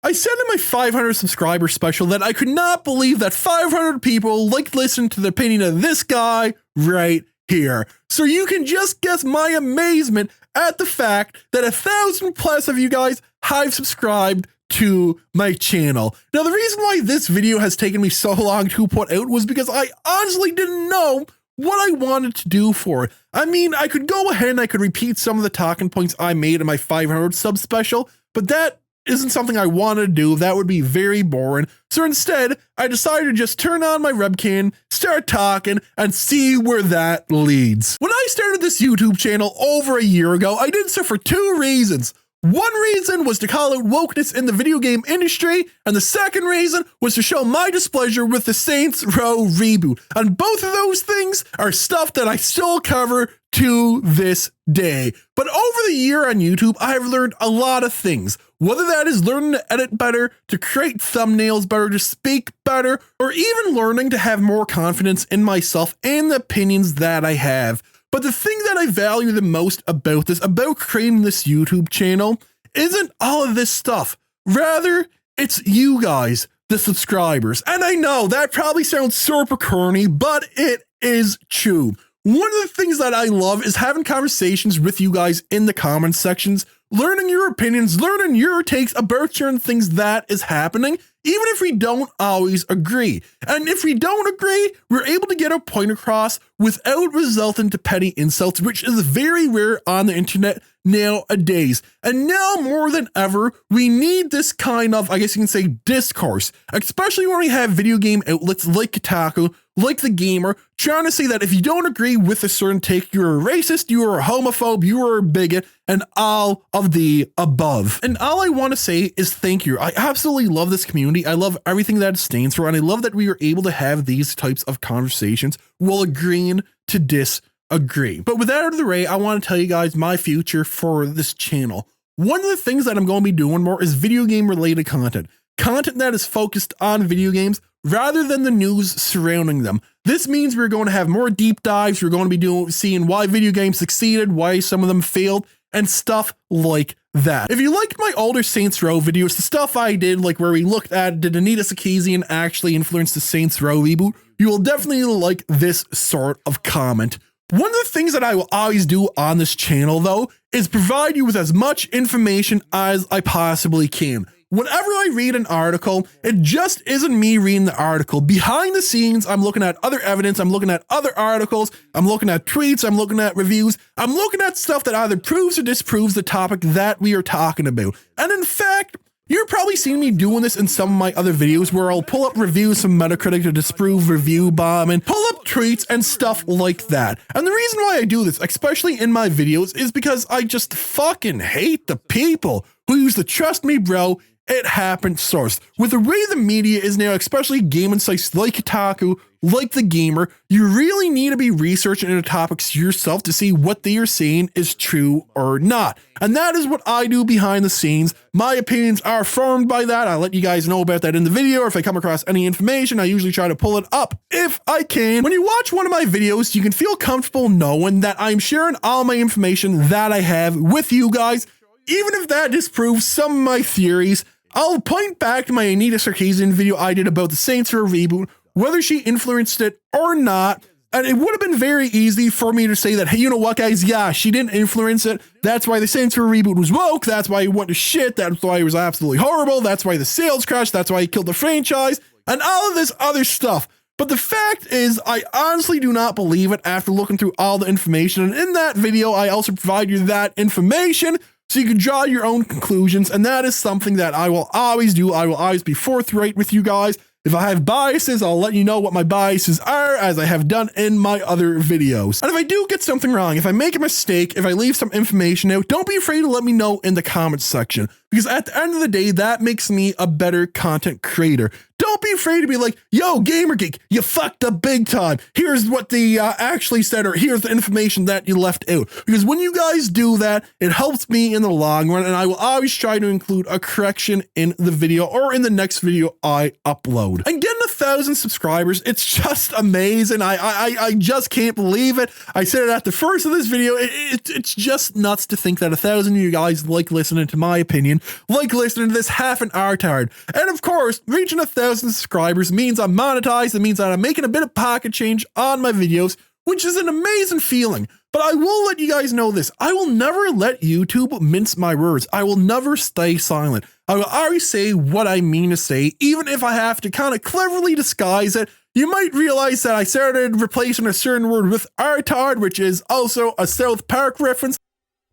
I said in my 500 subscriber special that I could not believe that 500 people liked listening to the opinion of this guy right here. So you can just guess my amazement at the fact that 1,000 plus of you guys have subscribed to my channel. Now, the reason why this video has taken me so long to put out was because I honestly didn't know what I wanted to do for it. I mean, I could go ahead and I could repeat some of the talking points I made in my 500 sub special, but that isn't something I wanted to do. That would be very boring. So instead, I decided to just turn on my webcam, start talking, and see where that leads. When I started this YouTube channel over a year ago, I did so for two reasons. One reason was to call out wokeness in the video game industry, and the second reason was to show my displeasure with the Saints Row reboot. And both of those things are stuff that I still cover to this day. But over the year on YouTube, I have learned a lot of things. Whether that is learning to edit better, to create thumbnails better, to speak better, or even learning to have more confidence in myself and the opinions that I have. But the thing that I value the most about this, about creating this YouTube channel, isn't all of this stuff. Rather, it's you guys, the subscribers. And I know that probably sounds super corny, but it is true. One of the things that I love is having conversations with you guys in the comment sections, learning your opinions, learning your takes about certain things that is happening, even if we don't always agree. And if we don't agree, we're able to get our point across without resulting to petty insults, which is very rare on the internet nowadays. And now more than ever, we need this kind of, I guess you can say, discourse, especially when we have video game outlets like Kotaku, like The Gamer, trying to say that if you don't agree with a certain take, you're a racist, you are a homophobe, you are a bigot, and all of the above. And all I want to say is thank you. I absolutely love this community. I love everything that it stands for, and I love that we are able to have these types of conversations while agreeing to disagree. But with that out of the way, I want to tell you guys my future for this channel. One of the things that I'm going to be doing more is video game related content. Content that is focused on video games rather than the news surrounding them. This means we're going to have more deep dives. We're going to be seeing why video games succeeded, why some of them failed, and stuff like that. If you liked my older Saints Row videos, the stuff I did, like where we looked at did Anita Sarkeesian actually influence the Saints Row reboot, you will definitely like this sort of comment. One of the things that I will always do on this channel, though, is provide you with as much information as I possibly can. Whenever I read an article, it just isn't me reading the article. Behind the scenes, I'm looking at other evidence, I'm looking at other articles, I'm looking at tweets, I'm looking at reviews, I'm looking at stuff that either proves or disproves the topic that we are talking about. And in fact, you're probably seen me doing this in some of my other videos where I'll pull up reviews from Metacritic to disprove review bombing, pull up tweets and stuff like that. And the reason why I do this, especially in my videos, is because I just fucking hate the people who use the trust me bro, it happened source. With the way the media is now, especially gaming sites like Kotaku, like The Gamer, you really need to be researching into topics yourself to see what they are saying is true or not. And that is what I do behind the scenes. My opinions are formed by that. I'll let you guys know about that in the video. If I come across any information, I usually try to pull it up if I can. When you watch one of my videos, you can feel comfortable knowing that I'm sharing all my information that I have with you guys. Even if that disproves some of my theories, I'll point back to my Anita Sarkeesian video I did about the Saints Row reboot, whether she influenced it or not. And it would have been very easy for me to say that, hey, you know what, guys? Yeah, she didn't influence it. That's why the Saints Row reboot was woke. That's why it went to shit. That's why it was absolutely horrible. That's why the sales crashed. That's why he killed the franchise and all of this other stuff. But the fact is, I honestly do not believe it after looking through all the information. And in that video, I also provide you that information so you can draw your own conclusions. And that is something that I will always do. I will always be forthright with you guys. If I have biases, I'll let you know what my biases are, as I have done in my other videos. And if I do get something wrong, if I make a mistake, if I leave some information out, don't be afraid to let me know in the comments section. Because at the end of the day, that makes me a better content creator. Don't be afraid to be like, yo, GamerGeek, you fucked up big time. Here's what they actually said, or here's the information that you left out. Because when you guys do that, it helps me in the long run, and I will always try to include a correction in the video or in the next video I upload. And getting a 1,000 subscribers. It's just amazing. I just can't believe it. I said it at the first of this video. It's just nuts to think that 1,000 of you guys like listening to my opinion, like listening to this half an hour tired. And of course, reaching 1,000 subscribers means I'm monetized. It means that I'm making a bit of pocket change on my videos, which is an amazing feeling. But I will let you guys know this. I will never let YouTube mince my words. I will never stay silent. I will always say what I mean to say, even if I have to kind of cleverly disguise it. You might realize that I started replacing a certain word with artard, which is also a South Park reference.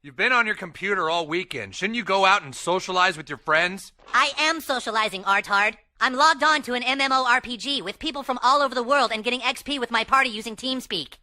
You've been on your computer all weekend. Shouldn't you go out and socialize with your friends? I am socializing, Artard. I'm logged on to an MMORPG with people from all over the world and getting XP with my party using TeamSpeak.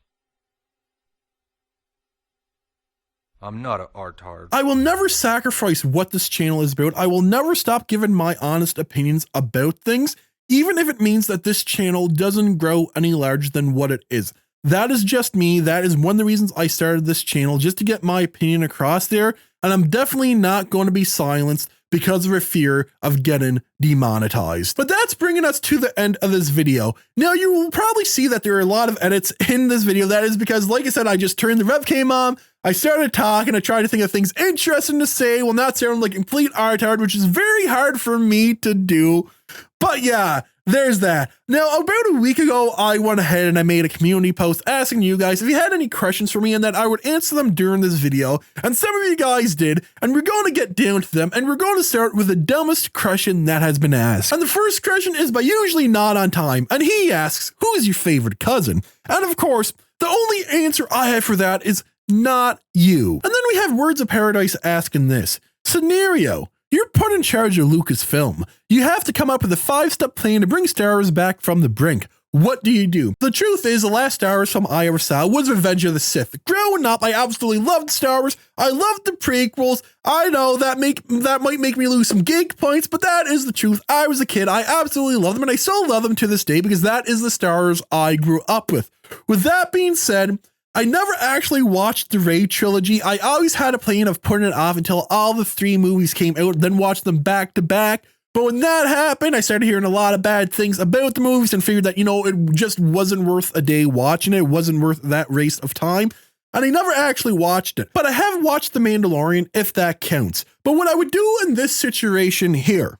I'm not an artard. I will never sacrifice what this channel is about. I will never stop giving my honest opinions about things, even if it means that this channel doesn't grow any larger than what it is. That is just me. That is one of the reasons I started this channel, just to get my opinion across there. And I'm definitely not going to be silenced because of a fear of getting demonetized. But that's bringing us to the end of this video. Now, you will probably see that there are a lot of edits in this video. That is because, like I said, I just turned the webcam on, I started talking, I tried to think of things interesting to say while not sounding like complete artard, which is very hard for me to do. But yeah, there's that. Now, about a week ago, I went ahead and I made a community post asking you guys if you had any questions for me and that I would answer them during this video. And some of you guys did, and we're going to get down to them, and we're going to start with the dumbest question that has been asked. And the first question is by Usually Not On Time, and he asks, who is your favorite cousin? And of course, the only answer I have for that is not you. And then we have Words of Paradise asking this. Scenario. You're put in charge of Lucasfilm. You have to come up with a 5-step plan to bring Star Wars back from the brink. What do? The truth is, the last Star Wars film I ever saw was Revenge of the Sith. Growing up, I absolutely loved Star Wars. I loved the prequels. I know that might make me lose some geek points, but that is the truth. I was a kid. I absolutely loved them, and I still love them to this day because that is the Star Wars I grew up with. With that being said, I never actually watched the Rey trilogy. I always had a plan of putting it off until all the 3 movies came out, then watched them back to back. But when that happened, I started hearing a lot of bad things about the movies and figured that, you know, it just wasn't worth a day watching it. It wasn't worth that waste of time. And I never actually watched it. But I have watched The Mandalorian, if that counts. But what I would do in this situation here,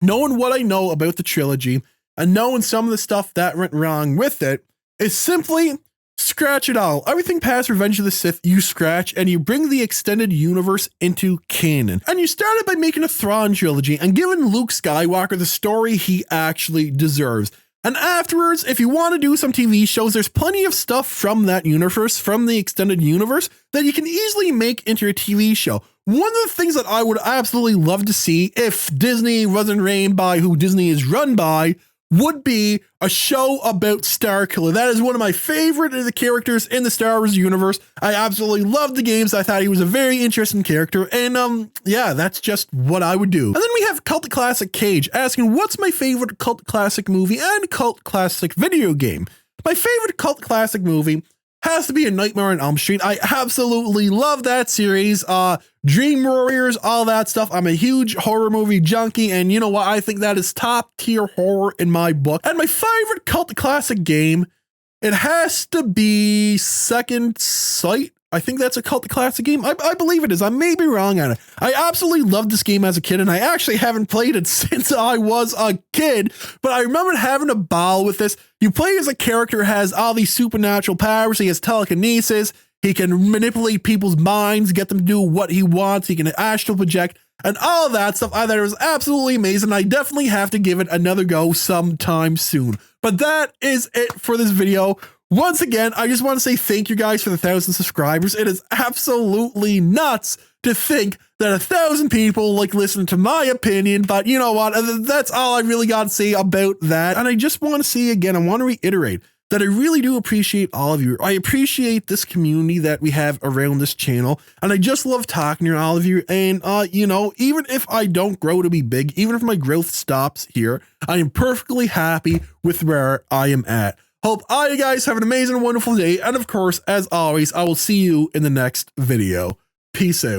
knowing what I know about the trilogy and knowing some of the stuff that went wrong with it, is simply scratch it all. Everything past Revenge of the Sith, you scratch, and you bring the extended universe into canon. And you started by making a Thrawn trilogy and giving Luke Skywalker the story he actually deserves. And afterwards, if you want to do some TV shows, there's plenty of stuff from that universe, from the extended universe, that you can easily make into a TV show. One of the things that I would absolutely love to see if Disney wasn't ran by who Disney is run by would be a show about Starkiller. That is one of my favorite of the characters in the Star Wars universe. I absolutely loved the games. I thought he was a very interesting character. And yeah, that's just what I would do. And then we have Cult Classic Cage asking, what's my favorite cult classic movie and cult classic video game? My favorite cult classic movie has to be A Nightmare on Elm Street. I absolutely love that series. Dream Warriors, all that stuff. I'm a huge horror movie junkie, and you know what? I think that is top tier horror in my book. And my favorite cult classic game, it has to be Second Sight. I think that's a cult classic game. I believe it is. I may be wrong on it. I absolutely loved this game as a kid, and I actually haven't played it since I was a kid, but I remember having a ball with this. You play as a character who has all these supernatural powers. He has telekinesis. He can manipulate people's minds, get them to do what he wants. He can astral project and all of that stuff. I thought it was absolutely amazing. I definitely have to give it another go sometime soon. But that is it for this video. Once again, I just want to say thank you guys for the 1,000 subscribers. It is absolutely nuts to think that 1,000 people like listening to my opinion, but you know what? That's all I really got to say about that. And I just want to say again, I want to reiterate that I really do appreciate all of you. I appreciate this community that we have around this channel, and I just love talking to all of you. And you know, even if I don't grow to be big, even if my growth stops here, I am perfectly happy with where I am at. Hope all you guys have an amazing, wonderful day. And of course, as always, I will see you in the next video. Peace out.